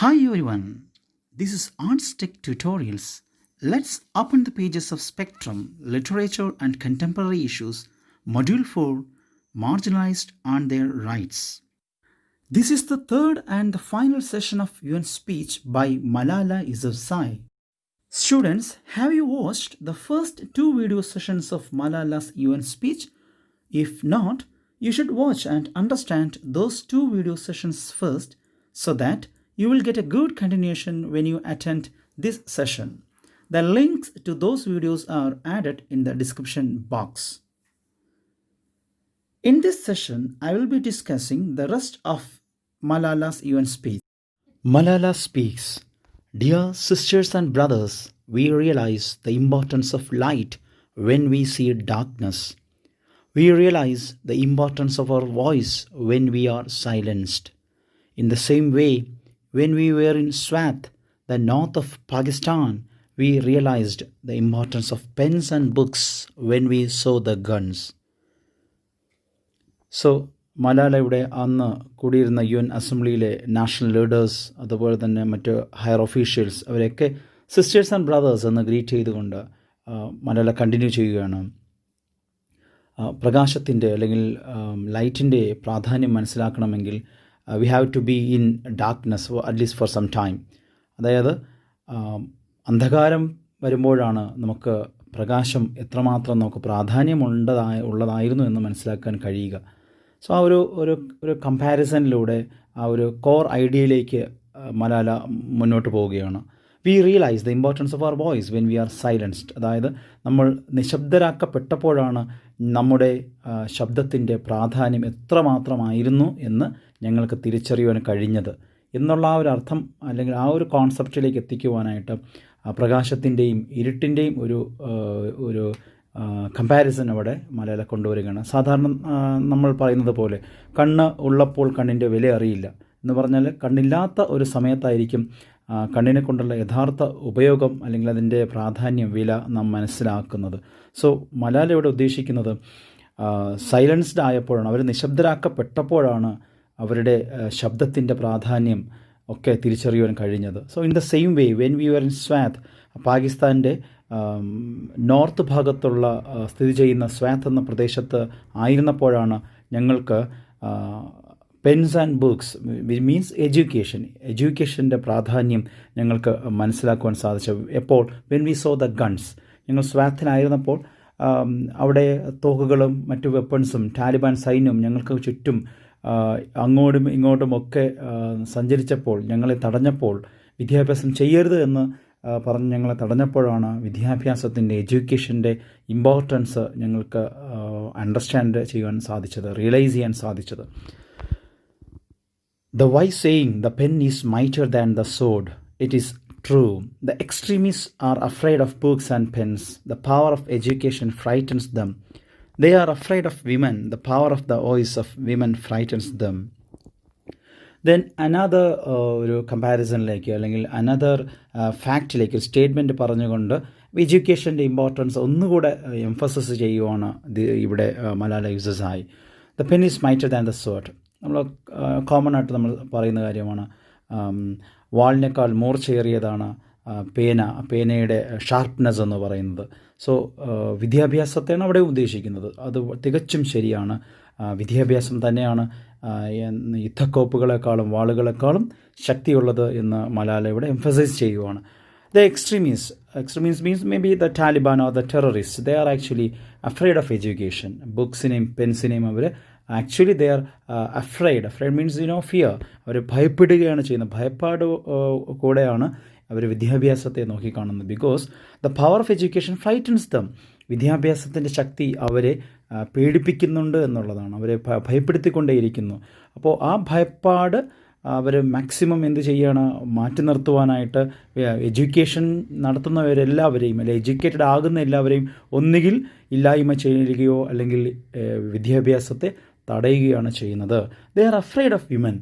Hi everyone, this is Arts Tech Tutorials. Let's open the pages of Spectrum, Literature and Contemporary Issues, Module 4, Marginalized and Their Rights. This is the third and the final session of UN speech by Malala Yousafzai. Students, have you watched the first two video sessions of Malala's UN speech? If not, you should watch and understand those two video sessions first so that you will get a good continuation when you attend this session. The links to those videos are added in the description box. In this session, I will be discussing the rest of Malala's UN speech. Malala speaks. Dear sisters and brothers, we realize the importance of light when we see darkness. We realize the importance of our voice when we are silenced. In the same way, when we were in Swat, the north of Pakistan, we realized the importance of pens and books when we saw the guns. So, മലാലയുടെ അന്ന് കൂടിയിരുന്ന UN അസംബ്ലിയിലെ national leaders അതുപോലെ തന്നെ മറ്റ് higher officials അവരെയൊക്കെ sisters and brothers എന്ന് greet ചെയ്തുകൊണ്ട് മലാല കണ്ടിന്യൂ ചെയ്യുകയാണ്. പ്രകാശത്തിൻ്റെ അല്ലെങ്കിൽ ലൈറ്റിൻ്റെ പ്രാധാന്യം മനസ്സിലാക്കണമെങ്കിൽ we have to be in darkness at least for some time. അതായത് അന്ധകാരം വരുമ്പോഴാണ് നമുക്ക് പ്രകാശം എത്രമാത്രം നമുക്ക് ഉള്ളതായിരുന്നു എന്ന് മനസ്സിലാക്കാൻ കഴിയുക. സോ ആ ഒരു കമ്പാരിസണിലൂടെ ആ ഒരു കോർ ഐഡിയയിലേക്ക് മലാല മുന്നോട്ട് പോവുകയാണ്. We realise the importance of our voice when we are silenced. അതായത് നമ്മൾ നിശബ്ദരാക്കപ്പെട്ടപ്പോഴാണ് നമ്മുടെ ശബ്ദത്തിൻ്റെ പ്രാധാന്യം എത്രമാത്രമായിരുന്നു എന്ന് ഞങ്ങൾക്ക് തിരിച്ചറിയുവാൻ കഴിഞ്ഞത് എന്നുള്ള ആ ഒരു അർത്ഥം അല്ലെങ്കിൽ ആ ഒരു കോൺസെപ്റ്റിലേക്ക് എത്തിക്കുവാനായിട്ട് പ്രകാശത്തിൻ്റെയും ഇരുട്ടിൻ്റെയും ഒരു കമ്പാരിസൺ അവിടെ മലയാളം കൊണ്ടുവരികയാണ്. സാധാരണ നമ്മൾ പറയുന്നത് പോലെ കണ്ണ് ഉള്ളപ്പോൾ കണ്ണിൻ്റെ വില അറിയില്ല എന്ന് പറഞ്ഞാൽ കണ്ണില്ലാത്ത ഒരു സമയത്തായിരിക്കും കണ്ണിനെ കൊണ്ടുള്ള യഥാർത്ഥ ഉപയോഗം അല്ലെങ്കിൽ അതിൻ്റെ പ്രാധാന്യം വില നാം മനസ്സിലാക്കുന്നത്. സോ മലാല ഇവിടെ ഉദ്ദേശിക്കുന്നത് സൈലൻസ്ഡ് ആയപ്പോഴാണ്, അവർ നിശബ്ദരാക്കപ്പെട്ടപ്പോഴാണ് അവരുടെ ശബ്ദത്തിൻ്റെ പ്രാധാന്യം ഒക്കെ തിരിച്ചറിയുവാൻ കഴിഞ്ഞത്. So in the same way when we were in Swat, പാകിസ്ഥാൻ്റെ നോർത്ത് ഭാഗത്തുള്ള സ്ഥിതി ചെയ്യുന്ന സ്വാത്ത് എന്ന പ്രദേശത്ത് ആയിരുന്നപ്പോഴാണ് ഞങ്ങൾക്ക് പെൻസ് ആൻഡ് ബുക്സ് മീൻസ് എഡ്യൂക്കേഷൻ്റെ പ്രാധാന്യം ഞങ്ങൾക്ക് മനസ്സിലാക്കുവാൻ സാധിച്ചത്. എപ്പോൾ when we so the guns, ഞങ്ങൾ സ്വാത്തിനായിരുന്നപ്പോൾ അവിടെ തോക്കുകളും മറ്റു വെപ്പൺസും താലിബാൻ സൈന്യവും ഞങ്ങൾക്ക് ചുറ്റും അങ്ങോട്ടും ഇങ്ങോട്ടുമൊക്കെ സഞ്ചരിച്ചപ്പോൾ, ഞങ്ങളെ തടഞ്ഞപ്പോൾ, വിദ്യാഭ്യാസം ചെയ്യരുത് എന്ന് പറഞ്ഞ് ഞങ്ങളെ തടഞ്ഞപ്പോഴാണ് വിദ്യാഭ്യാസത്തിൻ്റെ എഡ്യൂക്കേഷൻ്റെ ഇമ്പോർട്ടൻസ് ഞങ്ങൾക്ക് അണ്ടർസ്റ്റാൻഡ് ചെയ്യുവാൻ സാധിച്ചത്, റിയലൈസ് ചെയ്യാൻ സാധിച്ചത്. The wise saying, the pen is mightier than the sword. It is true. The extremists are afraid of books and pens. The power of education frightens them. They are afraid of women. The power of the voice of women frightens them. Then another ഒരു കമ്പാരിസണിലേക്ക് അല്ലെങ്കിൽ another ഫാക്റ്റിലേക്ക് ഒരു statement പറഞ്ഞുകൊണ്ട് എഡ്യൂക്കേഷൻ്റെ importance ഒന്നുകൂടെ emphasis ചെയ്യുവാണ് ഇവിടെ Malala Yousafzai. The pen is mightier than the sword. നമ്മൾ common ആയിട്ട് നമ്മൾ പറയുന്ന കാര്യമാണ്. വാളിനേക്കാൾ മൂർച്ചയേറിയതാണ് പേനയുടെ ഷാർപ്നെസ് എന്ന് പറയുന്നത്. സോ വിദ്യാഭ്യാസത്തെയാണ് അവിടെ ഉദ്ദേശിക്കുന്നത്. അത് തികച്ചും ശരിയാണ്. വിദ്യാഭ്യാസം തന്നെയാണ് യുദ്ധക്കോപ്പുകളെക്കാളും വാളുകളെക്കാളും ശക്തിയുള്ളത് എന്ന് മലാല ഇവിടെ എംഫസൈസ് ചെയ്യുവാണ്. The extremists means maybe the Taliban or the terrorists. They are actually afraid of education. ബുക്സിനെയും പെൻസിനെയും അവർ actually they are afraid means fear. അവർ ഭയപ്പെടുകയാണ് ചെയ്യുന്നത്. ഭയപ്പാട് കൂടെയാണ് അവർ വിദ്യാഭ്യാസത്തെ നോക്കിക്കാണുന്നത്. Because the power of education frightens them. വിദ്യാഭ്യാസത്തിൻ്റെ ശക്തി അവരെ പേടിപ്പിക്കുന്നുണ്ട് എന്നുള്ളതാണ്, അവരെ ഭയപ്പെടുത്തിക്കൊണ്ടേയിരിക്കുന്നു. അപ്പോൾ ആ ഭയപ്പാട് അവർ മാക്സിമം എന്ത് ചെയ്യാണ്, മാറ്റി നിർത്തുവാനായിട്ട് എഡ്യൂക്കേഷൻ നടത്തുന്നവരെല്ലാവരെയും അല്ലെങ്കിൽ എഡ്യൂക്കേറ്റഡ് ആകുന്ന എല്ലാവരെയും ഒന്നുകിൽ ഇല്ലായ്മ ചെയ്യുകയോ അല്ലെങ്കിൽ വിദ്യാഭ്യാസത്തെ തടയുകയാണ് ചെയ്യുന്നത്. They are afraid of women.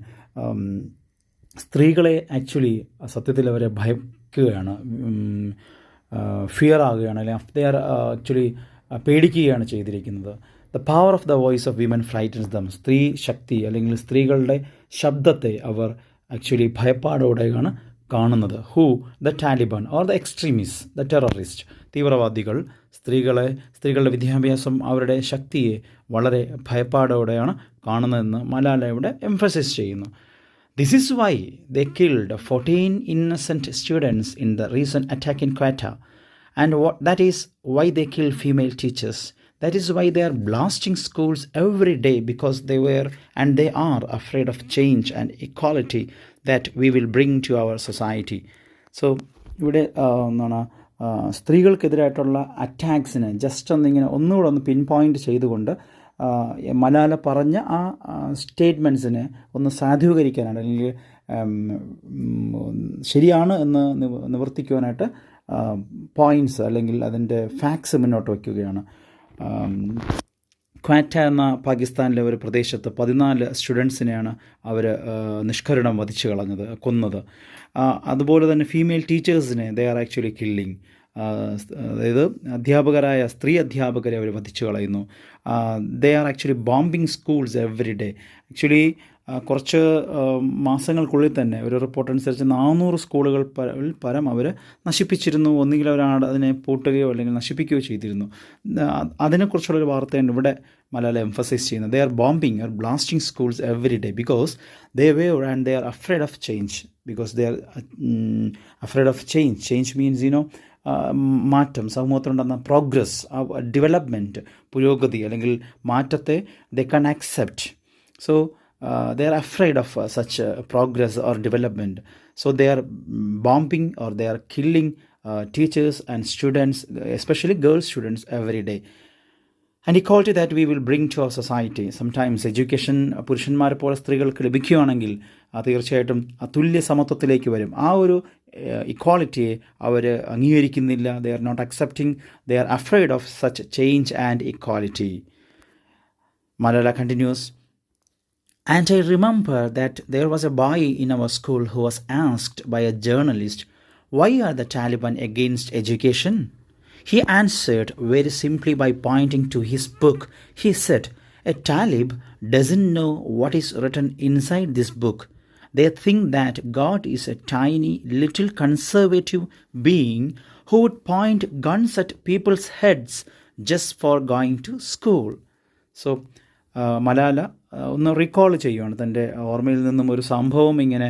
സ്ത്രീകളെ ആക്ച്വലി സത്യത്തിൽ അവരെ ഭയക്കുകയാണ്, ഫിയർ ആകുകയാണ്, അല്ലെങ്കിൽ ദേ ആർ ആക്ച്വലി പേടിക്കുകയാണ് ചെയ്തിരിക്കുന്നത്. The power of the voice of women frightens dum. സ്ത്രീ ശക്തി അല്ലെങ്കിൽ സ്ത്രീകളുടെ ശബ്ദത്തെ അവർ ആക്ച്വലി ഭയപ്പാടോടെയാണ് കാണുന്നത്. Who? The Taliban or the extremist, the terrorist. തീവ്രവാദികൾ സ്ത്രീകളുടെ വിദ്യാഭ്യാസം, അവരുടെ ശക്തിയെ വളരെ ഭയപ്പാടോടെയാണ് കാണുന്നതെന്ന് മലാല ഇവിടെ എംഫസിസ് ചെയ്യുന്നു. This is why they killed 14 innocent students in the recent attack in Quetta. And that is why they killed female teachers. That is why they are blasting schools every day, because they are afraid of change and equality that we will bring to our society. So, ഇവിടെ സ്ത്രീകൾക്കെതിരായിട്ടുള്ള അറ്റാക്സിന് just ഒന്നുകൂടെ ഒന്ന് പിൻ point ചെയ്തുകൊണ്ട് മലാല പറഞ്ഞ ആ സ്റ്റേറ്റ്മെൻറ്റ്സിനെ ഒന്ന് സാധൂകരിക്കാനാണ്, അല്ലെങ്കിൽ ശരിയാണ് എന്ന് നിവർത്തിക്കുവാനായിട്ട് പോയിൻറ്റ്സ് അല്ലെങ്കിൽ അതിൻ്റെ ഫാക്ട്സ് മുന്നോട്ട് വയ്ക്കുകയാണ്. ക്വാറ്റ എന്ന പാകിസ്ഥാനിലെ ഒരു പ്രദേശത്ത് 14 സ്റ്റുഡൻസിനെയാണ് അവർ നിഷ്കരുണം കൊന്നത്. അതുപോലെ തന്നെ ഫീമെയിൽ ടീച്ചേഴ്സിനെ ദേ ആർ ആക്ച്വലി കില്ലിങ്. അതായത് സ്ത്രീ അധ്യാപകരെ അവർ വധിച്ചു കളയുന്നു. They are actually bombing schools every day. Actually കുറച്ച് മാസങ്ങൾക്കുള്ളിൽ തന്നെ ഒരു റിപ്പോർട്ട് അനുസരിച്ച് 400 സ്കൂളുകൾ പരം അവർ നശിപ്പിച്ചിരുന്നു. ഒന്നുകിൽ അവർ അതിനെ പൂട്ടുകയോ അല്ലെങ്കിൽ നശിപ്പിക്കുകയോ ചെയ്തിരുന്നു. അതിനെക്കുറിച്ചുള്ളൊരു വാർത്തയാണ് ഇവിടെ മലാല എംഫസൈസ് ചെയ്യുന്നത്. They are bombing or blasting schools every day because they were and they are afraid of change. Because they are afraid of change. Change means മാറ്റം, സമൂഹത്തിലുണ്ടാകുന്ന പ്രോഗ്രസ്, ഡെവലപ്മെൻറ്റ്, പുരോഗതി അല്ലെങ്കിൽ മാറ്റത്തെ they can accept. So they are afraid of such progress or development. So they are bombing or they are killing teachers and students, especially girl students, every day. And equality that we will bring to our society. Sometimes education പുരുഷന്മാരെ പോലെ സ്ത്രീകൾക്ക് ലഭിക്കുകയാണെങ്കിൽ തീർച്ചയായിട്ടും തുല്യ സമത്വത്തിലേക്ക് വരും. ആ ഒരു ഇക്വാളിറ്റിയെ അവർ അംഗീകരിക്കുന്നില്ല. they are not accepting. They are afraid of such change and equality. Malala continues, and I remember that there was a boy in our school who was asked by a journalist, why are the Taliban against education? He answered very simply by pointing to his book. He said, a Talib doesn't know what is written inside this book. They think that God is a tiny, little conservative being who would point guns at people's heads just for going to school. So, Malala ഒന്ന് recall ചെയ്യുവാണ്. തൻ്റെ ഓർമ്മയിൽ നിന്നും ഒരു സംഭവം ഇങ്ങനെ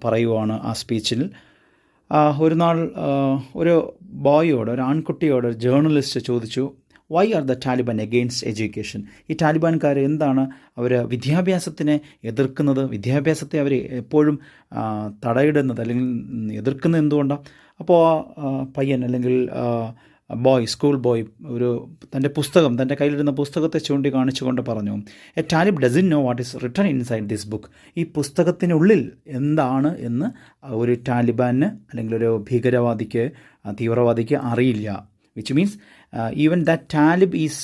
പറയുവാണ് ആ സ്പീച്ചിൽ. ഒരു നാൾ ഒരു ബോയോട്, ഒരു ആൺകുട്ടിയോട് ഒരു ജേർണലിസ്റ്റ് ചോദിച്ചു, why are the Taliban against education? ഈ താലിബാൻകാർ എന്താണ് അവർ വിദ്യാഭ്യാസത്തിനെ എതിർക്കുന്നത്? വിദ്യാഭ്യാസത്തെ അവർ എപ്പോഴും തടയിടുന്നത് അല്ലെങ്കിൽ എതിർക്കുന്നത് എന്തുകൊണ്ടാണ്? അപ്പോൾ പയ്യൻ അല്ലെങ്കിൽ സ്കൂൾ ബോയ് തൻ്റെ കയ്യിലിരുന്ന പുസ്തകത്തെ ചൂണ്ടിക്കാണിച്ചുകൊണ്ട് പറഞ്ഞു, a Talib doesn't know what is written inside this book. ഈ പുസ്തകത്തിനുള്ളിൽ എന്താണ് എന്ന് ഒരു താലിബാന് അല്ലെങ്കിൽ ഒരു തീവ്രവാദിക്ക് അറിയില്ല. Which means even that Talib is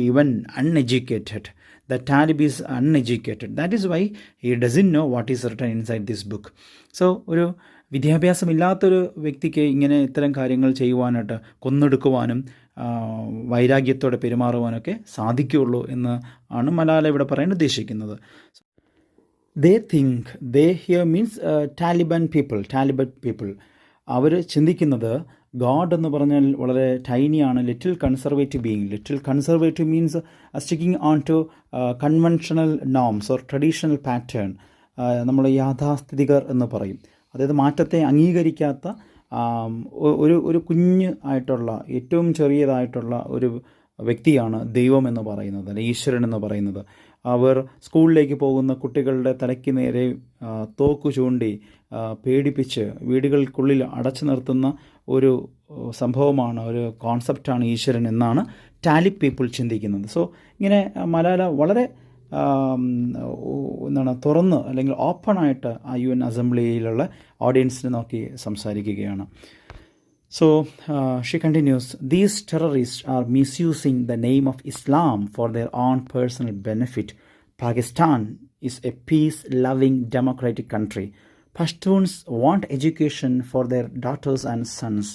even uneducated. The Talib is uneducated. That is why he doesn't know what is written inside this book. So, ഒരു വിദ്യാഭ്യാസമില്ലാത്തൊരു വ്യക്തിക്ക് ഇങ്ങനെ ഇത്തരം കാര്യങ്ങൾ ചെയ്യുവാനായിട്ട്, കൊന്നെടുക്കുവാനും വൈരാഗ്യത്തോടെ പെരുമാറുവാനൊക്കെ സാധിക്കുകയുള്ളൂ എന്ന് ആണ് മലാല ഇവിടെ പറയാൻ ഉദ്ദേശിക്കുന്നത്. They think, they here means Taliban people. അവർ ചിന്തിക്കുന്നത് ഗോഡ് എന്ന് പറഞ്ഞാൽ വളരെ ടൈനിയാണ്, little conservative being. Little conservative means sticking on to conventional norms or traditional pattern. നമ്മൾ യാഥാസ്ഥിതികർ എന്ന് പറയും. അതായത് മാറ്റത്തെ അംഗീകരിക്കാത്ത ഒരു കുഞ്ഞ് ആയിട്ടുള്ള, ഏറ്റവും ചെറിയതായിട്ടുള്ള ഒരു വ്യക്തിയാണ് ദൈവം എന്ന് പറയുന്നത്, അല്ലെ ഈശ്വരൻ എന്ന് പറയുന്നത്. അവർ സ്കൂളിലേക്ക് പോകുന്ന കുട്ടികളുടെ തലയ്ക്ക് നേരെ തോക്ക് ചൂണ്ടി പേടിപ്പിച്ച് വീടുകൾക്കുള്ളിൽ അടച്ചു നിർത്തുന്ന ഒരു സംഭവമാണ്, ഒരു കോൺസെപ്റ്റാണ് ഈശ്വരൻ എന്നാണ് ടാലിബ് പീപ്പിൾ ചിന്തിക്കുന്നത്. സോ ഇങ്ങനെ മലാല വളരെ തുറന്ന് അല്ലെങ്കിൽ ഓപ്പണായിട്ട് ആ UN അസംബ്ലിയിലുള്ള ഓഡിയൻസിനെ നോക്കി സംസാരിക്കുകയാണ്. So she continues, these terrorists are misusing the name of Islam for their own personal benefit. Pakistan is a peace-loving democratic country. Pashtuns want education for their daughters and sons.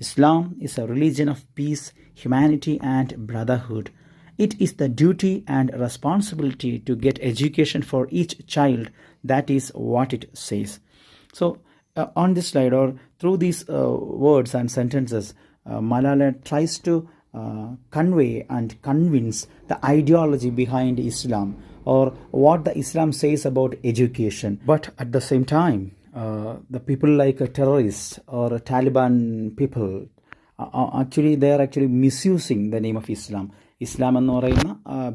Islam is a religion of peace, humanity and brotherhood. It is the duty and responsibility to get education for each child That is what it says. So on this slide, or through these words and sentences, Malala tries to convey and convince the ideology behind Islam, or what the Islam says about education. But at the same time, the people like terrorists or Taliban people, actually they are actually misusing the name of Islam. ഇസ്ലാം എന്ന് പറയുന്ന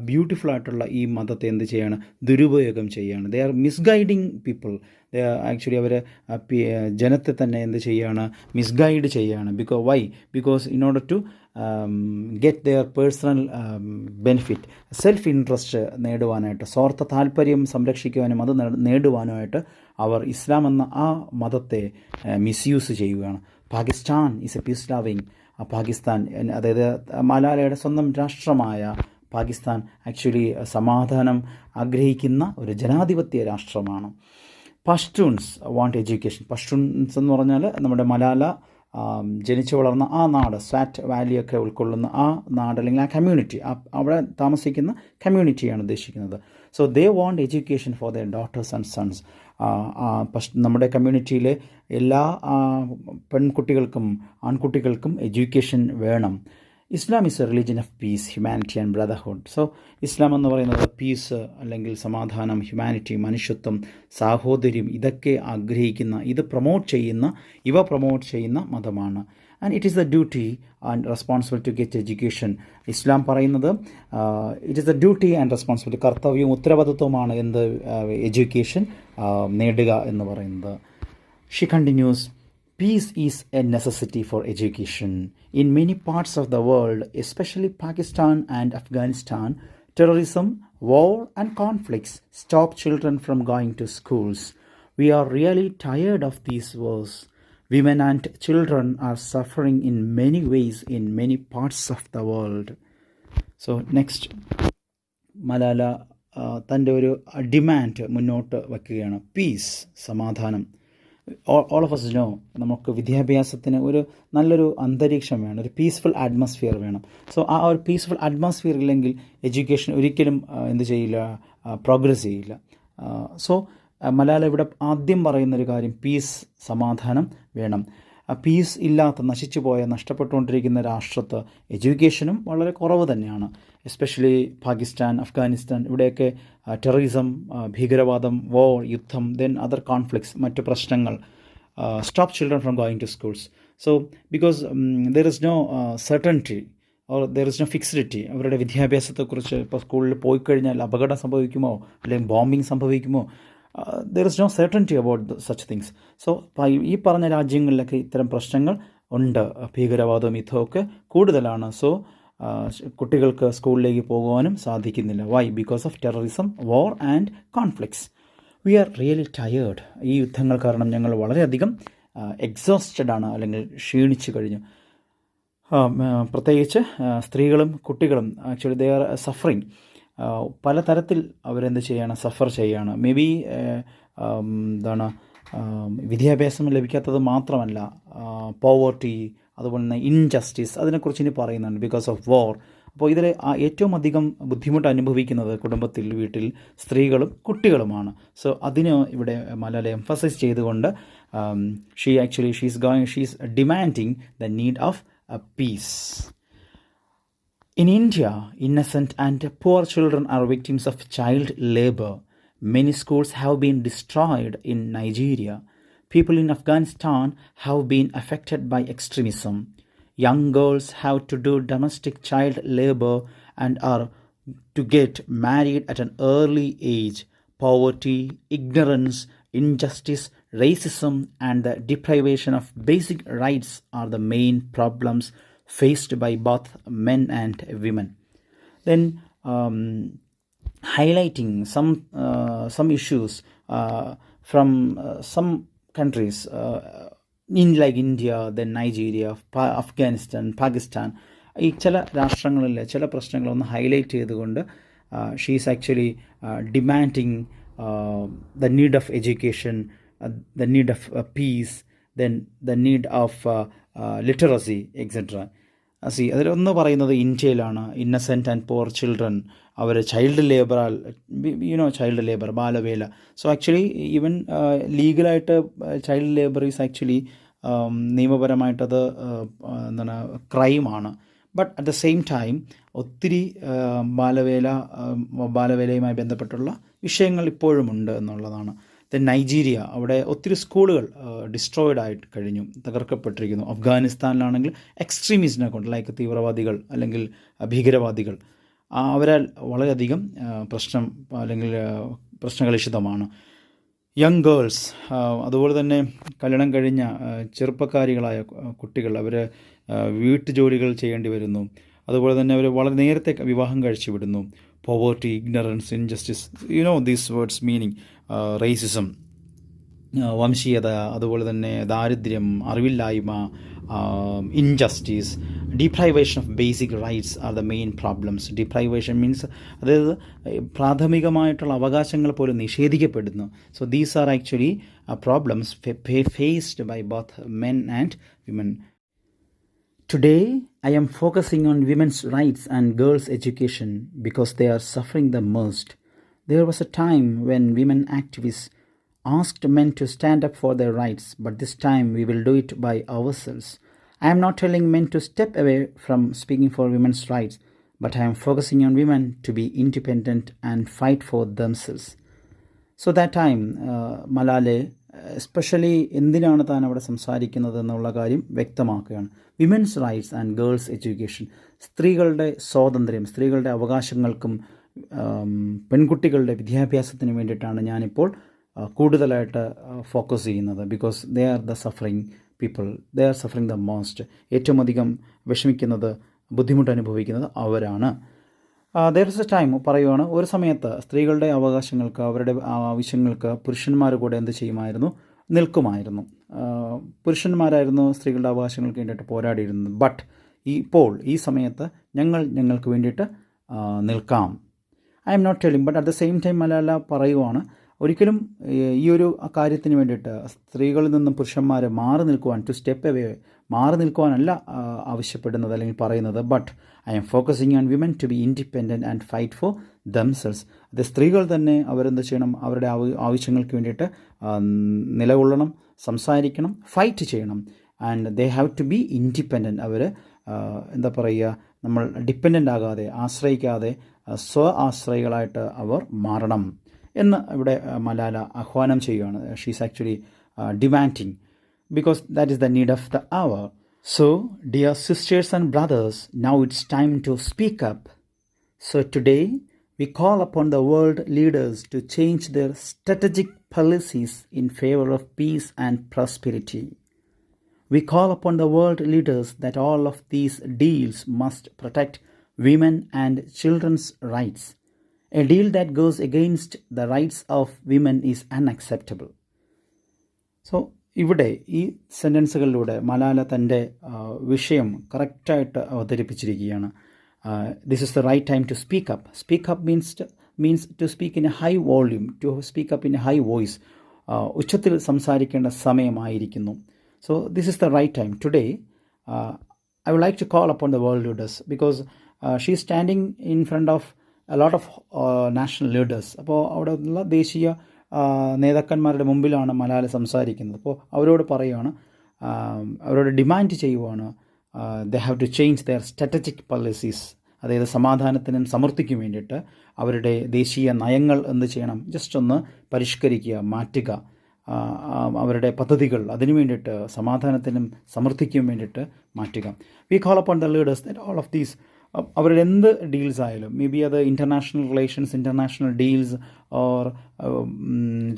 beautiful ആയിട്ടുള്ള ഈ മതത്തെ എന്ത് ചെയ്യാണ്, ദുരുപയോഗം ചെയ്യുകയാണ്. They are misguiding people. They actually അവർ ജനത്തെ തന്നെ എന്ത് ചെയ്യുകയാണ്, മിസ്ഗൈഡ് ചെയ്യുകയാണ്. Because in order to get their personal benefit, self interest നേടുവാനായിട്ട്, സ്വാർത്ഥ താല്പര്യം സംരക്ഷിക്കുവാനും അത് നേടുവാനുമായിട്ട് അവർ ഇസ്ലാം എന്ന ആ മതത്തെ മിസ്യൂസ് ചെയ്യുകയാണ്. Pakistan is a peace loving Pakistan, അതായത് മലാലയുടെ സ്വന്തം രാഷ്ട്രമായ പാകിസ്ഥാൻ ആക്ച്വലി സമാധാനം ആഗ്രഹിക്കുന്ന ഒരു ജനാധിപത്യ രാഷ്ട്രമാണ്. പഷ്തൂൺസ് വാണ്ട് എഡ്യൂക്കേഷൻ. പഷ്തൂൺസ് എന്ന് പറഞ്ഞാൽ നമ്മുടെ മലാല ജനിച്ചു വളർന്ന ആ നാട്, സ്വാറ്റ് വാലിയൊക്കെ ഉൾക്കൊള്ളുന്ന ആ നാട്, അല്ലെങ്കിൽ ആ കമ്മ്യൂണിറ്റി, അവിടെ താമസിക്കുന്ന കമ്മ്യൂണിറ്റിയാണ് ഉദ്ദേശിക്കുന്നത്. So they want education for their daughters and sons. നമ്മുടെ കമ്മ്യൂണിറ്റിയിലെ എല്ലാ പെൺകുട്ടികൾക്കും ആൺകുട്ടികൾക്കും എഡ്യൂക്കേഷൻ വേണം. Islam is a religion of peace, humanity and brotherhood. So Islam എന്ന് പറയുന്നത് പീസ്, അല്ലെങ്കിൽ സമാധാനം, ഹ്യൂമാനിറ്റി, മനുഷ്യത്വം, സാഹോദര്യം, ഇതൊക്കെ ആഗ്രഹിക്കുന്ന, ഇവ പ്രൊമോട്ട് ചെയ്യുന്ന മതമാണ്. And it is the duty and responsible to get education. Islam പറയുന്നത് it is the duty and responsibility, കർത്തവ്യവും ഉത്തരവാദിത്വമാണ് എന്ത്, എഡ്യൂക്കേഷൻ നേടുക എന്ന് പറയുന്നത്. She continues, peace is a necessity for education. In many parts of the world, especially Pakistan and Afghanistan, terrorism, war and conflicts stop children from going to schools. We are really tired of these wars. Women and children are suffering in many ways in many parts of the world. So next, Malala തൻ്റെ ഒരു demand മുന്നോട്ട് വയ്ക്കുകയാണ്. Piece, സമാധാനം. All of us know, നമുക്ക് വിദ്യാഭ്യാസത്തിന് ഒരു നല്ലൊരു അന്തരീക്ഷം വേണം, ഒരു പീസ്ഫുൾ അറ്റ്മോസ്ഫിയർ വേണം. സോ ആ ഒരു പീസ്ഫുൾ അറ്റ്മോസ്ഫിയർ ഇല്ലെങ്കിൽ എഡ്യൂക്കേഷൻ ഒരിക്കലും എന്ത് ചെയ്യില്ല, പ്രോഗ്രസ് ചെയ്യില്ല. സോ മലാല ഇവിടെ ആദ്യം പറയുന്നൊരു കാര്യം, പീസ്, സമാധാനം വേണം. പീസ് ഇല്ലാത്ത, നശിച്ചു പോയ, നഷ്ടപ്പെട്ടുകൊണ്ടിരിക്കുന്ന രാഷ്ട്രത്ത് എഡ്യൂക്കേഷനും വളരെ കുറവ് തന്നെയാണ്. എസ്പെഷ്യലി പാകിസ്ഥാൻ, അഫ്ഗാനിസ്ഥാൻ, ഇവിടെയൊക്കെ ടെററിസം, ഭീകരവാദം, വോർ, യുദ്ധം, ദെൻ അതർ കോൺഫ്ലിക്ട്സ്, മറ്റു പ്രശ്നങ്ങൾ, stop children from going to schools. So because there is no certainty or there is no fixity. അവരുടെ വിദ്യാഭ്യാസത്തെക്കുറിച്ച്, ഇപ്പോൾ സ്കൂളിൽ പോയി കഴിഞ്ഞാൽ അപകടം സംഭവിക്കുമോ, അല്ലെങ്കിൽ ബോംബിങ് സംഭവിക്കുമോ, there is no certainty about such things. So ഈ പറഞ്ഞ രാജ്യങ്ങളിലൊക്കെ ഇത്തരം പ്രശ്നങ്ങൾ ഉണ്ട്, ഭീകരവാദവും യുദ്ധമൊക്കെ കൂടുതലാണ്. സോ കുട്ടികൾക്ക് സ്കൂളിലേക്ക് പോകുവാനും സാധിക്കുന്നില്ല. Why? Because of terrorism, war and conflicts. We are really tired. ഈ യുദ്ധങ്ങൾ കാരണം ഞങ്ങൾ വളരെയധികം എക്സോസ്റ്റഡ് ആണ്, അല്ലെങ്കിൽ ക്ഷീണിച്ചു കഴിഞ്ഞു. പ്രത്യേകിച്ച് സ്ത്രീകളും കുട്ടികളും ആക്ച്വലി ദേ ആർ സഫറിങ്. പലതരത്തിൽ അവരെന്ത് ചെയ്യാണ്, സഫർ ചെയ്യാണ്. മേ ബി വിദ്യാഭ്യാസം ലഭിക്കാത്തത് മാത്രമല്ല, പോവർട്ടി, അതുപോലെ തന്നെ ഇൻജസ്റ്റിസ്, അതിനെക്കുറിച്ച് ഇനി പറയുന്നുണ്ട്, ബിക്കോസ് ഓഫ് വാർ. അപ്പോൾ ഇതിൽ ഏറ്റവും അധികം ബുദ്ധിമുട്ട് അനുഭവിക്കുന്നത് കുടുംബത്തിൽ, വീട്ടിൽ സ്ത്രീകളും കുട്ടികളുമാണ്. സോ അതിന് ഇവിടെ മലാല എംഫസൈസ് ചെയ്തുകൊണ്ട് she's demanding the need of peace. In India, innocent and poor children are victims of child labor. Many schools have been destroyed in Nigeria. People in Afghanistan have been affected by extremism. Young girls have to do domestic child labor and are to get married at an early age. Poverty, ignorance, injustice, racism, and the deprivation of basic rights are the main problems faced by both men and women. Then highlighting some issues from some countries in like India, then Nigeria, Afghanistan, Pakistan, ഈ ചില രാഷ്ട്രങ്ങളിലെ ചില പ്രശ്നങ്ങളൊന്ന് highlight ചെയ്തുകൊണ്ട് she's actually demanding the need of education, the need of peace, then the need of literacy, etc. അതിലൊന്ന് പറയുന്നത് ഇന്ത്യയിലാണ്. Innocent and poor children, അവർ child ലേബറാൽ child labour, ബാലവേല. സോ ആക്ച്വലി ഈവൻ ലീഗലായിട്ട് ചൈൽഡ് ലേബർ ഈസ് ആക്ച്വലി നിയമപരമായിട്ടത് എന്താണ് ക്രൈമാണ്. But at the same time ഒത്തിരി ബാലവേലയുമായി ബന്ധപ്പെട്ടുള്ള വിഷയങ്ങൾ ഇപ്പോഴുമുണ്ട് എന്നുള്ളതാണ്. നൈജീരിയ, അവിടെ ഒത്തിരി സ്കൂളുകൾ ഡിസ്ട്രോയിഡ് ആയിട്ട് കഴിഞ്ഞു, തകർക്കപ്പെട്ടിരിക്കുന്നു. അഫ്ഗാനിസ്ഥാനിലാണെങ്കിൽ എക്സ്ട്രീമിസ്റ്റിനെ കൊണ്ട്, ലൈക്ക് തീവ്രവാദികൾ അല്ലെങ്കിൽ ഭീകരവാദികൾ, അവരാൽ വളരെയധികം പ്രശ്നകലുഷിതമാണ്. യങ് ഗേൾസ്, അതുപോലെ തന്നെ കല്യാണം കഴിഞ്ഞ ചെറുപ്പക്കാരികളായ കുട്ടികൾ, അവർ വീട്ടുജോലികൾ ചെയ്യേണ്ടി വരുന്നു. അതുപോലെ തന്നെ അവർ വളരെ നേരത്തെ വിവാഹം കഴിച്ചു വിടുന്നു. Poverty, ignorance, injustice, these words meaning racism, വംശീയത, അതുപോലെ തന്നെ ദാരിദ്ര്യം, അറിവില്ലായ്മ, injustice, deprivation of basic rights are the main problems. Deprivation means അതായത് പ്രാഥമികമായിട്ടുള്ള അവകാശങ്ങൾ പോലും നിഷേധിക്കപ്പെടുന്നു. So these are actually problems faced by both men and women. Today, I am focusing on women's rights and girls' education because they are suffering the most. There was a time when women activists asked men to stand up for their rights, but this time we will do it by ourselves. I am not telling men to step away from speaking for women's rights, but I am focusing on women to be independent and fight for themselves. So that time, Malala especially എന്തിനാണ് താൻ അവിടെ സംസാരിക്കുന്നത് എന്നുള്ള കാര്യം വ്യക്തമാക്കുകയാണ്. Women's rights and girls education, സ്ത്രീകളുടെ സ്വാതന്ത്ര്യം, സ്ത്രീകളുടെ അവകാശങ്ങൾക്കും പെൺകുട്ടികളുടെ വിദ്യാഭ്യാസത്തിന് വേണ്ടിയിട്ടാണ് ഞാനിപ്പോൾ കൂടുതലായിട്ട് ഫോക്കസ് ചെയ്യുന്നത്. Because they are the suffering people, they are suffering the most. ഏറ്റവും അധികം വിഷമിക്കുന്നത്, ബുദ്ധിമുട്ട് അനുഭവിക്കുന്നത് അവരാണ്. ദർ ഇസ് എ ടൈം പറയുവാണ്, ഒരു സമയത്ത് സ്ത്രീകളുടെ അവകാശങ്ങൾക്ക്, അവരുടെ ആവശ്യങ്ങൾക്ക് പുരുഷന്മാർ കൂടെ എന്ത് ചെയ്യുമായിരുന്നു? നിൽക്കുമായിരുന്നു. പുരുഷന്മാരായിരുന്നു സ്ത്രീകളുടെ അവകാശങ്ങൾക്ക് വേണ്ടിയിട്ട് പോരാടിയിരുന്നത്. ബട്ട് ഇപ്പോൾ ഈ സമയത്ത് ഞങ്ങൾക്ക് വേണ്ടിയിട്ട് നിൽക്കാം. I'm not telling, but at the same time Malala പറയുവാണ്, ഒരിക്കലും ഈ ഒരു കാര്യത്തിന് വേണ്ടിയിട്ട് സ്ത്രീകളിൽ നിന്നും പുരുഷന്മാർ മാറി നിൽക്കുവാൻ, ടു സ്റ്റെപ്പ് അവേ, മാറി നിൽക്കുവാനല്ല ആവശ്യപ്പെടുന്നത് അല്ലെങ്കിൽ പറയുന്നത്. But I'm focusing on women to be independent and fight for themselves. അത് സ്ത്രീകൾ തന്നെ അവരെന്ത് ചെയ്യണം? അവരുടെ ആവശ്യങ്ങൾക്ക് വേണ്ടിയിട്ട് നിലകൊള്ളണം, സംസാരിക്കണം, ഫൈറ്റ് ചെയ്യണം. And they have to be independent. അവർ എന്താ പറയുക, നമ്മൾ ഡിപ്പെൻഡൻ്റ് ആകാതെ, ആശ്രയിക്കാതെ ആശ്രയികളായിട്ട് അവർ മാറണം എന്ന് ഇവിടെ മലാല ആഹ്വാനം ചെയ്യുകയാണ്. She's actually demanding, because that is the need of the hour. So, dear sisters and brothers, now it's time to speak up. So today, we call upon the world leaders to change their strategic policies in favor of peace and prosperity. We call upon the world leaders that all of these deals must protect women and children's rights. A deal that goes against the rights of women is unacceptable. So, ഇവിടെ ഈ സെൻറ്റൻസുകളിലൂടെ മലാല തൻ്റെ വിഷയം കറക്റ്റായിട്ട് അവതരിപ്പിച്ചിരിക്കുകയാണ്. This is the right time to speak up. Speak up means to speak in a high volume, to speak up in a high voice. ഉച്ചത്തിൽ സംസാരിക്കേണ്ട സമയമായിരിക്കുന്നു. So this is the right time. Today I would like to call upon the world leaders, because she is standing in front of a lot of national leaders. അപ്പോൾ അവിടെ ഉള്ള ദേശീയ നേതാക്കന്മാരുടെ മുമ്പിലാണ് മലാല സംസാരിക്കുന്നത്. അപ്പോൾ അവരോട് പറയുകയാണ്, അവരോട് ഡിമാൻഡ് ചെയ്യുവാണ്, they have to change their strategic policies. അതായത് സമാധാനത്തിനും സമൃദ്ധിക്കും വേണ്ടിയിട്ട് അവരുടെ ദേശീയ നയങ്ങൾ എന്ത് ചെയ്യണം? ജസ്റ്റ് ഒന്ന് പരിഷ്കരിക്കുക, മാറ്റുക. അവരുടെ പദ്ധതികൾ അതിനു വേണ്ടിയിട്ട്, സമാധാനത്തിനും സമൃദ്ധിക്കും വേണ്ടിയിട്ട് മാറ്റുക. We call upon the leaders that all of these, അവരുടെ എന്ത് ഡീൽസ് ആയാലും, മേ ബി അത് international relations, international deals, or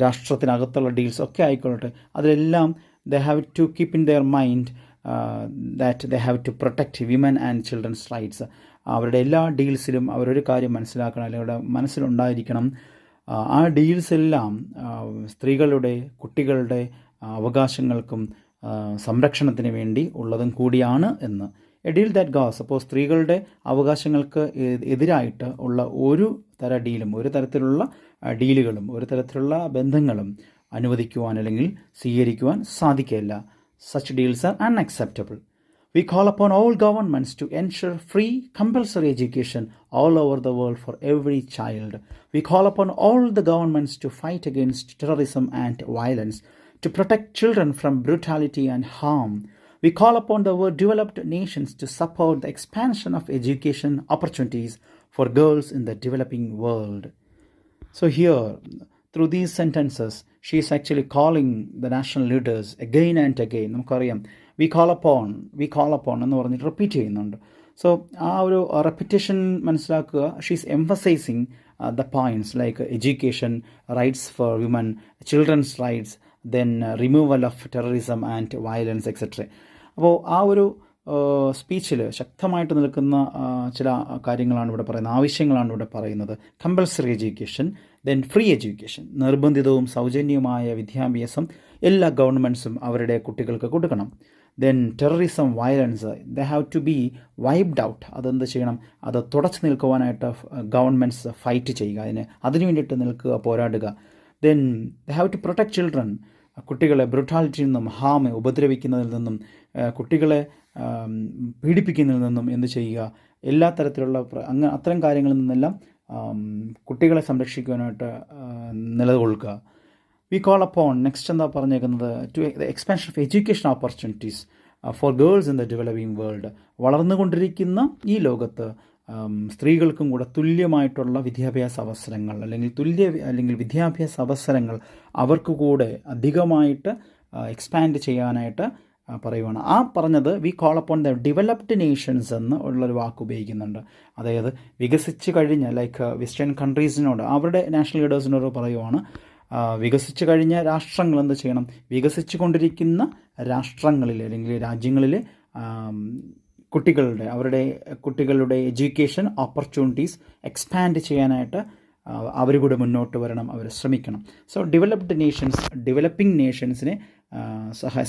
രാഷ്ട്രത്തിനകത്തുള്ള ഡീൽസ് ഒക്കെ ആയിക്കൊള്ളട്ടെ, അതിലെല്ലാം they have to keep in their mind that they have to protect women and children's rights. അവരുടെ എല്ലാ ഡീൽസിലും അവരൊരു കാര്യം മനസ്സിലാക്കണം, അല്ലെങ്കിൽ അവരുടെ മനസ്സിലുണ്ടായിരിക്കണം, ആ ഡീൽസ് എല്ലാം സ്ത്രീകളുടെ, കുട്ടികളുടെ അവകാശങ്ങൾക്കും സംരക്ഷണത്തിന് വേണ്ടി ഉള്ളതും കൂടിയാണ് എന്ന്. എ ഡീൽ ദാറ്റ് ഗോസ്, അപ്പോൾ സ്ത്രീകളുടെ അവകാശങ്ങൾക്ക് എതിരായിട്ട് ഉള്ള ഒരു ഡീലും, ഒരു തരത്തിലുള്ള ഡീലുകളും, ഒരു തരത്തിലുള്ള ബന്ധങ്ങളും അനുവദിക്കുവാൻ അല്ലെങ്കിൽ സ്വീകരിക്കുവാൻ സാധിക്കില്ല. Such deals are unacceptable. We call upon all governments to ensure free, compulsory education all over the world for every child. We call upon all the governments to fight against terrorism and violence, to protect children from brutality and harm. We call upon the developed nations to support the expansion of education opportunities for girls in the developing world. So here, through these sentences, she is actually calling the national leaders again and again. നമുക്കറിയാം V call upon എന്ന് പറഞ്ഞിട്ട് repeat ചെയ്യുന്നുണ്ട്. So ആ ഒരു repetition മനസ്സിലാക്കുക. She's emphasising the points like education, rights for women, children's rights, then removal of terrorism and violence etcetera. അപ്പോൾ ആ ഒരു സ്പീച്ചിൽ ശക്തമായിട്ട് നിൽക്കുന്ന ചില കാര്യങ്ങളാണ് ഇവിടെ പറയുന്നത്, ആവശ്യങ്ങളാണ് ഇവിടെ പറയുന്നത്. Compulsory education, then free education, നിർബന്ധിതവും സൗജന്യവുമായ വിദ്യാഭ്യാസം എല്ലാ ഗവൺമെൻറ്സും അവരുടെ കുട്ടികൾക്ക് കൊടുക്കണം. Then terrorism, violence, they have to be wiped out. അതെന്ത് ചെയ്യണം? അത് തുടച്ചു നിൽക്കുവാനായിട്ട് ഗവൺമെൻറ്റ്സ് ഫൈറ്റ് ചെയ്യുക, അതിനു വേണ്ടിയിട്ട് നിൽക്കുക, പോരാടുക. Then they have to protect children, കുട്ടികളെ ബ്രുട്ടാലിറ്റിയിൽ നിന്നും, ഹാം, ഉപദ്രവിക്കുന്നതിൽ നിന്നും, കുട്ടികളെ പീഡിപ്പിക്കുന്നതിൽ നിന്നും എന്ത് ചെയ്യുക? എല്ലാ തരത്തിലുള്ള അത്തരം കാര്യങ്ങളിൽ നിന്നെല്ലാം കുട്ടികളെ സംരക്ഷിക്കുവാനായിട്ട് നിലകൊള്ളുക. വി കോൾ അപ്പോൺ, നെക്സ്റ്റ് എന്താ പറഞ്ഞേക്കുന്നത്, to the expansion of education opportunities for girls in the developing world. വളർന്നുകൊണ്ടിരിക്കുന്ന ഈ ലോകത്ത് സ്ത്രീകൾക്കും കൂടെ തുല്യമായിട്ടുള്ള വിദ്യാഭ്യാസ അവസരങ്ങൾ അല്ലെങ്കിൽ വിദ്യാഭ്യാസ അവസരങ്ങൾ അവർക്ക് കൂടെ അധികമായിട്ട് എക്സ്പാൻഡ് ചെയ്യാനായിട്ട് പറയുവാണ്. ആ പറഞ്ഞത് V call upon the developed Nations എന്ന് ഉള്ളൊരു വാക്ക് ഉപയോഗിക്കുന്നുണ്ട്. അതായത് വികസിച്ച് കഴിഞ്ഞ ലൈക്ക് വെസ്റ്റേൺ കൺട്രീസിനോട്, അവരുടെ നാഷണൽ ലീഡേഴ്സിനോട് പറയുവാണ്, വികസിച്ച് കഴിഞ്ഞ രാഷ്ട്രങ്ങൾ എന്ത് ചെയ്യണം? വികസിച്ചു കൊണ്ടിരിക്കുന്ന രാഷ്ട്രങ്ങളിൽ അല്ലെങ്കിൽ രാജ്യങ്ങളിൽ അവരുടെ കുട്ടികളുടെ എഡ്യൂക്കേഷൻ ഓപ്പർച്യൂണിറ്റീസ് എക്സ്പാൻഡ് ചെയ്യാനായിട്ട് അവർ കൂടെ മുന്നോട്ട് വരണം, അവർ ശ്രമിക്കണം. സോ ഡെവലപ്പിംഗ് നേഷൻസിനെ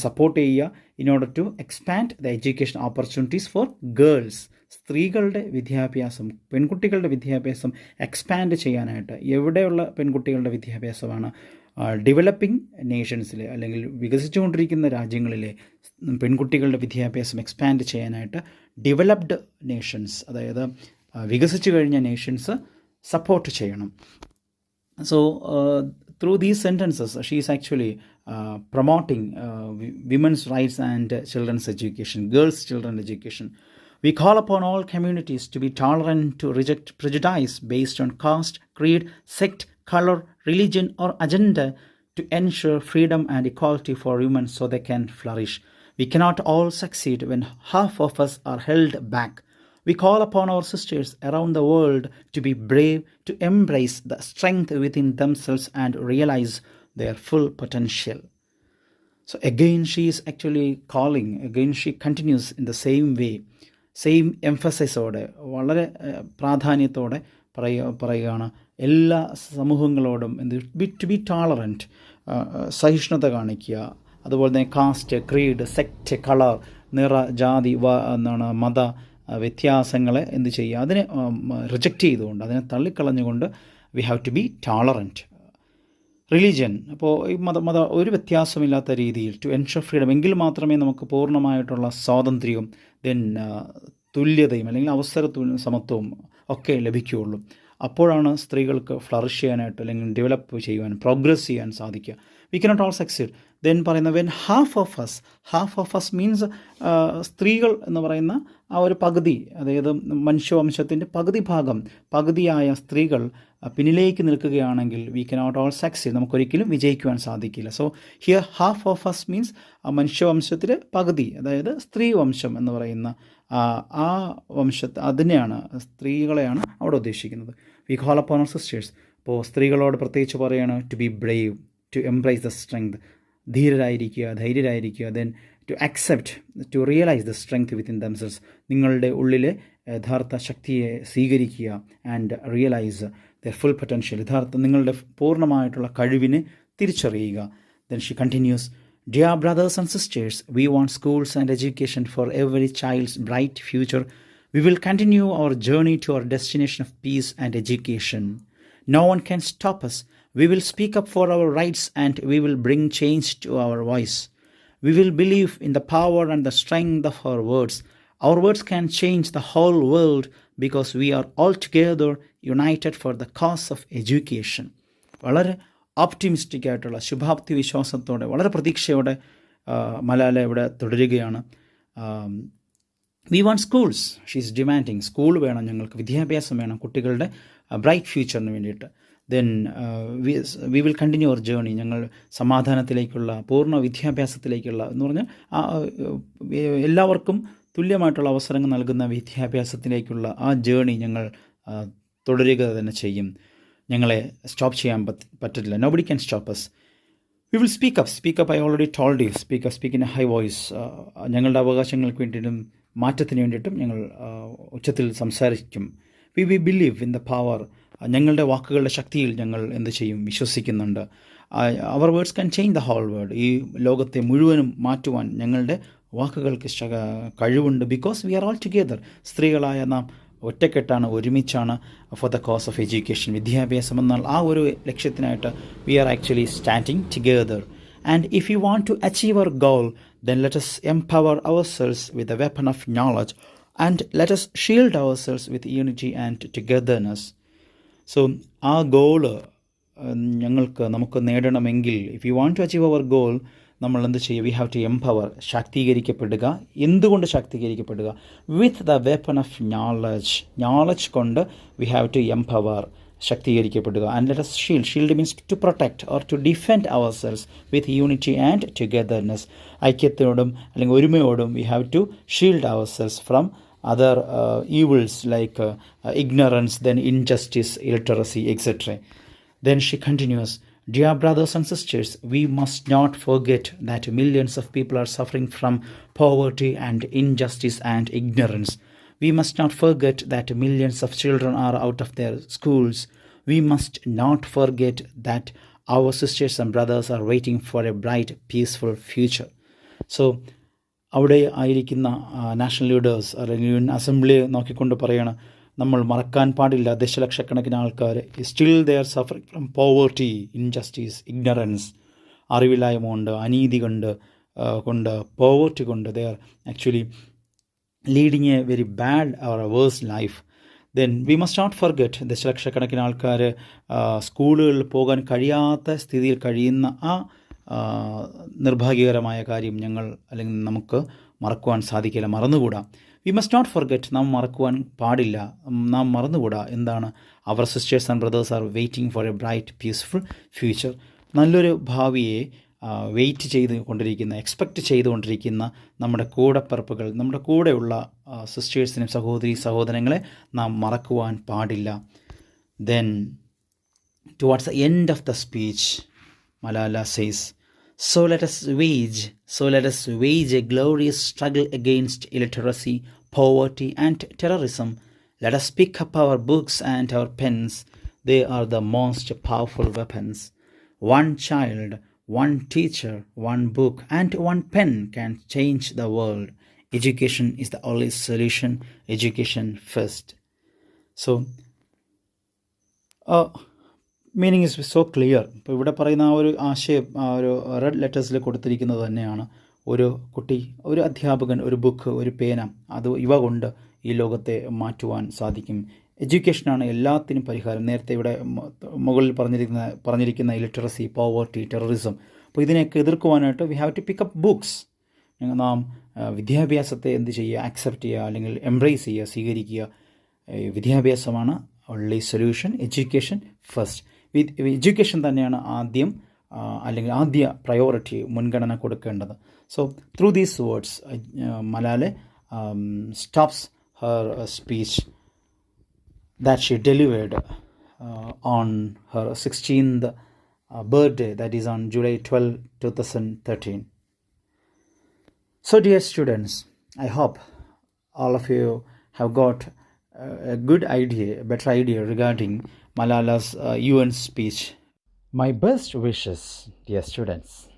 സപ്പോർട്ട് ചെയ്യുക in order to expand the education opportunities for girls. സ്ത്രീകളുടെ വിദ്യാഭ്യാസം, പെൺകുട്ടികളുടെ വിദ്യാഭ്യാസം എക്സ്പാൻഡ് ചെയ്യാനായിട്ട്. എവിടെയുള്ള പെൺകുട്ടികളുടെ വിദ്യാഭ്യാസമാണ്? ഡെവലപ്പിംഗ് നേഷൻസിലെ അല്ലെങ്കിൽ വികസിച്ചുകൊണ്ടിരിക്കുന്ന രാജ്യങ്ങളിലെ പെൺകുട്ടികളുടെ വിദ്യാഭ്യാസം എക്സ്പാൻഡ് ചെയ്യാനായിട്ട് ഡെവലപ്ഡ് നേഷൻസ്, അതായത് വികസിച്ചു കഴിഞ്ഞ നേഷൻസ് സപ്പോർട്ട് ചെയ്യണം. So through these sentences she is actually promoting women's rights and children's education, girls' children's education. We call upon all communities to be tolerant, to reject prejudice based on caste, creed, sect, color, religion, or agenda, to ensure freedom and equality for women so they can flourish. We cannot all succeed when half of us are held back. We call upon our sisters around the world to be brave, to embrace the strength within themselves and realize their full potential. So again she is actually calling, again she continues in the same way, same എംഫസൈസോടെ, വളരെ പ്രാധാന്യത്തോടെ പറയുകയാണ് എല്ലാ സമൂഹങ്ങളോടും to be tolerant, സഹിഷ്ണുത കാണിക്കുക. അതുപോലെ തന്നെ cast, creed, sect, colour, നിറ, ജാതി, മത വ്യത്യാസങ്ങളെ എന്ത് ചെയ്യുക? അതിനെ റിജക്റ്റ് ചെയ്തുകൊണ്ട്, അതിനെ തള്ളിക്കളഞ്ഞുകൊണ്ട് we have to be tolerant. Religion, അപ്പോൾ ഈ മത ഒരു വ്യത്യാസമില്ലാത്ത രീതിയിൽ ടു എൻഷുർ ഫ്രീഡം, എങ്കിൽ മാത്രമേ നമുക്ക് പൂർണ്ണമായിട്ടുള്ള സ്വാതന്ത്ര്യവും ദെൻ തുല്യതയും അല്ലെങ്കിൽ അവസര സമത്വവും ഒക്കെ ലഭിക്കുകയുള്ളൂ. അപ്പോഴാണ് സ്ത്രീകൾക്ക് ഫ്ലറിഷ് ചെയ്യാനായിട്ട് അല്ലെങ്കിൽ ഡെവലപ്പ് ചെയ്യുവാൻ, പ്രോഗ്രസ് ചെയ്യാൻ സാധിക്കുക. We cannot all succeed. Then പറയുന്ന when half of us means സ്ത്രീകൾ എന്ന് പറയുന്ന ആ ഒരു പകുതി, അതായത് മനുഷ്യവംശത്തിൻ്റെ പകുതിയായ സ്ത്രീകൾ പിന്നിലേക്ക് നിൽക്കുകയാണെങ്കിൽ വി കനോട്ട് ഓൾ സക്സീഡ്, നമുക്കൊരിക്കലും വിജയിക്കുവാൻ സാധിക്കില്ല. So here half of us means മനുഷ്യവംശത്തിലെ പകുതി, അതായത് സ്ത്രീ വംശം എന്ന് പറയുന്ന ആ വംശത്തെ, അതിനെയാണ്, സ്ത്രീകളെയാണ് അവിടെ ഉദ്ദേശിക്കുന്നത്. We call upon our sisters. അപ്പോൾ സ്ത്രീകളോട് പ്രത്യേകിച്ച് പറയുകയാണ് to be brave, to embrace the strength, ധൈര്യരായിരിക്കുക. Then to accept, to realise the strength within themselves, നിങ്ങളുടെ ഉള്ളിലെ യഥാർത്ഥ ശക്തിയെ സ്വീകരിക്കുക. And realise their full potential, നിങ്ങളുടെ പൂർണ്ണമായിട്ടുള്ള കഴിവിനെ തിരിച്ചറിയുക. Then she continues, Dear brothers and sisters, we want schools and education for every child's bright future. We will continue our journey to our destination of peace and education. No one can stop us. We will speak up for our rights and we will bring change to our voice. We will believe in the power and the strength of our words. Our words can change the whole world because we are all together united for the cause of education. വളരെ optimistic ആയിട്ടുള്ള ശുഭാപ്തി വിശ്വാസത്തോടെ വളരെ പ്രതീക്ഷയോടെ മലാല ഇവിടെ തുടരുകയാണ്. We want schools, she's demanding. School വേണം, ഞങ്ങൾക്ക് വിദ്യാഭ്യാസം വേണം കുട്ടികളുടെ ബ്രൈറ്റ് ഫ്യൂച്ചറിന് വേണ്ടിയിട്ട്. Then we will continue our journey. ഞങ്ങൾ സമാധാനത്തിലേക്കുള്ള പൂർണ്ണ വിദ്യാഭ്യാസത്തിലേക്കുള്ള എന്ന് പറഞ്ഞാൽ എല്ലാവർക്കും തുല്യമായിട്ടുള്ള അവസരങ്ങൾ നൽകുന്ന വിദ്യാഭ്യാസത്തിലേക്കുള്ള ആ ജേണി ഞങ്ങൾ തുടരുക തന്നെ ചെയ്യും. ഞങ്ങളെ സ്റ്റോപ്പ് ചെയ്യാൻ പറ്റില്ല. Nobody can stop us. We will speak up. I already told you, speak in a high voice. ഞങ്ങളുടെ അവകാശങ്ങൾക്ക് വേണ്ടിയിട്ടും മാറ്റത്തിന് വേണ്ടിയിട്ടും ഞങ്ങൾ ഉച്ചത്തിൽ സംസാരിക്കും. We believe in the power. ഞങ്ങളുടെ വാക്കുകളുടെ ശക്തിയിൽ ഞങ്ങൾ എന്ത് ചെയ്യും, വിശ്വസിക്കുന്നുണ്ട്. Our words can change the whole world. ഈ ലോകത്തെ മുഴുവനും മാറ്റുവാൻ ഞങ്ങളുടെ വാക്കുകൾക്ക് കഴിവുണ്ട്. Because we are all together. സ്ത്രീകളായ നാം ഒറ്റക്കെട്ടാണ്, ഒരുമിച്ചാണ് for the cause of education. വിദ്യാഭ്യാസം എന്നാൽ ആ ഒരു ലക്ഷ്യത്തിനായിട്ട് we are actually standing together. And if we want to achieve our goal, then let us empower ourselves with the weapon of knowledge, and let us shield ourselves with unity and togetherness. So ആ goal നമുക്ക് നേടണമെങ്കിൽ, if you want to achieve our goal, നമ്മൾ എന്ത് ചെയ്യുക? We have to empower, ശാക്തീകരിക്കപ്പെടുക. എന്തുകൊണ്ട് ശാക്തീകരിക്കപ്പെടുക? With the weapon of knowledge കൊണ്ട് വി ഹാവ് ടു എംപവർ, ശക്തീകരിക്കപ്പെടുക. And let us shield means to protect or to defend ourselves with unity and togetherness. ഐക്യത്തോടും അല്ലെങ്കിൽ ഒരുമയോടും we have to shield ourselves from other evils like ignorance, then injustice, illiteracy, etc. Then she continues, dear brothers and sisters, we must not forget that millions of people are suffering from poverty and injustice and ignorance. We must not forget that millions of children are out of their schools. We must not forget that our sisters and brothers are waiting for a bright, peaceful future. So അവിടെ ആയിരിക്കുന്ന national leaders അല്ലെങ്കിൽ assembly നോക്കിക്കൊണ്ട് പറയണം, നമ്മൾ മറക്കാൻ പാടില്ല ദശലക്ഷക്കണക്കിന് ആൾക്കാർ still they are suffering from poverty, injustice, ignorance, അറിവില്ലായ്മ കൊണ്ട്, അനീതി കൊണ്ട് പോവേർട്ടി കൊണ്ട് they are actually leading a very bad or a worse life. Then we must not forget, ദശലക്ഷക്കണക്കിന് ആൾക്കാർ സ്കൂളുകളിൽ പോകാൻ കഴിയാത്ത സ്ഥിതിയിൽ കഴിയുന്ന ആ നിർഭാഗ്യകരമായ കാര്യം അല്ലെങ്കിൽ നമുക്ക് മറക്കുവാൻ സാധിക്കില്ല, മറന്നുകൂടാ. വി മസ്റ്റ് നോട്ട് ഫർഗെറ്റ്, നാം മറക്കുവാൻ പാടില്ല, നാം മറന്നുകൂടാ. എന്താണ്? Our sisters and brothers are waiting for a bright peaceful future. നല്ലൊരു ഭാവിയെ എക്സ്പെക്റ്റ് ചെയ്തുകൊണ്ടിരിക്കുന്ന നമ്മുടെ കൂടപ്പിറപ്പുകൾ, നമ്മുടെ കൂടെയുള്ള സിസ്റ്റേഴ്സിനും സഹോദരങ്ങളെ നാം മറക്കുവാൻ പാടില്ല. Then towards the end of the speech Malala says, So let us wage a glorious struggle against illiteracy, poverty and terrorism. Let us pick up our books and our pens. They are the most powerful weapons. One child, one teacher, one book and one pen can change the world. Education is the only solution. Education first. So, meaning is so clear. ഇപ്പോൾ ഇവിടെ പറയുന്ന ആ ഒരു ആശയം ഒരു red ലെറ്റേഴ്സിൽ കൊടുത്തിരിക്കുന്നത് തന്നെയാണ്. ഒരു കുട്ടി, ഒരു അധ്യാപകൻ, ഒരു ബുക്ക്, ഒരു പേന, ഇവ കൊണ്ട് ഈ ലോകത്തെ മാറ്റുവാൻ സാധിക്കും. എഡ്യൂക്കേഷനാണ് എല്ലാത്തിനും പരിഹാരം. നേരത്തെ ഇവിടെ മുകളിൽ പറഞ്ഞിരിക്കുന്ന ഇലിറ്ററസി, പോവർട്ടി, ടെററിസം, അപ്പോൾ ഇതിനെയൊക്കെ എതിർക്കുവാനായിട്ട് we have to pick up books. നാം വിദ്യാഭ്യാസത്തെ എന്ത് ചെയ്യുക? ആക്സെപ്റ്റ് ചെയ്യുക, അല്ലെങ്കിൽ എംബ്രേസ് ചെയ്യുക, സ്വീകരിക്കുക. വിദ്യാഭ്യാസമാണ് only solution. Education first. Education തന്നെയാണ് ആദ്യ പ്രയോറിറ്റി, മുൻഗണന കൊടുക്കേണ്ടത്. So through these words Malala stops Har speech that she delivered on her 16th birthday, that is on July 12, 2013. So dear students, I hope all of you have got a better idea regarding Malala's UN speech. My best wishes, dear students.